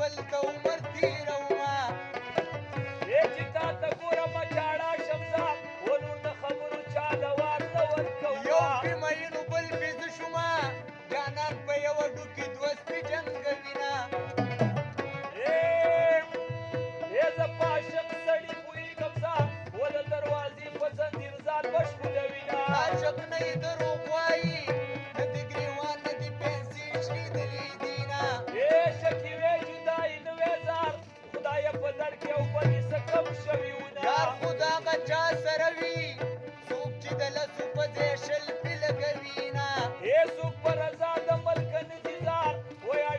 بل ته عمر تیرومه چتا ته ګوره مچاړه شمسه ولور د خبرو چا د وار نه ورکومه یو پې مینو بل پې زه شومه جانان په یوه ډوکې دوه سپي جنګوینه زه په عاشق سړي پوهېږم زه و د دروازې په زنځیر ځان بشکولوینه عاشق نه یې دروغ وایي نه د ګرېوان نه د پنسې شلېدلې دینه شکیوې جدایي نوې زار خدایه په در کې او په دې څه کم شوي ونه یار خو د هغه چا سره وي څوک چې د لسو په ځای شل پې لګوي نه څوک په رضا د ملک نه دي زار وایه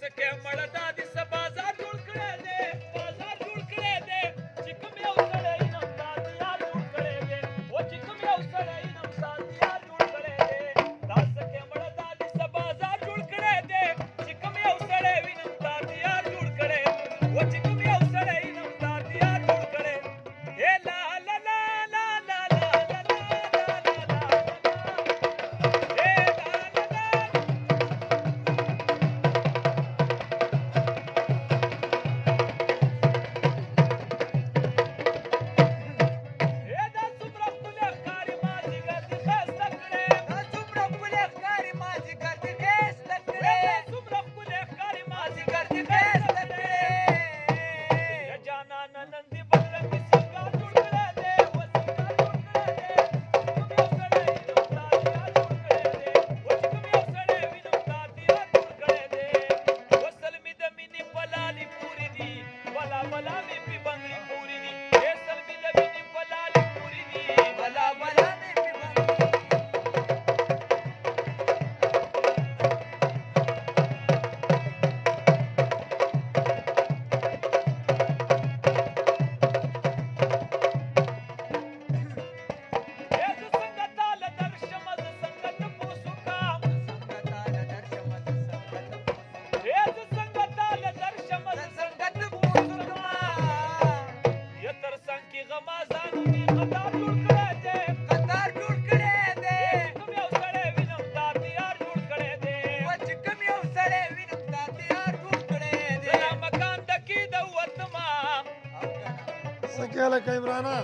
के मळदा दिस बाजार जुळ कळे दे बाजार जुळ कळे दे चिकम येऊ सळे इनम दादिया जुळ कळे दे ओ चिकम येऊ सळे इनम दादिया जुळ कळे दे दास के मळदा दिस बाजार जुळ कळे दे चिकम येऊ सळे इनम दादिया जुळ कळे ओ चिकम येऊ सळे इनम दादिया जुळ कळे हे ला ला ला ला ला ला ला ला ला हे ला ला ला सकेला कैमराना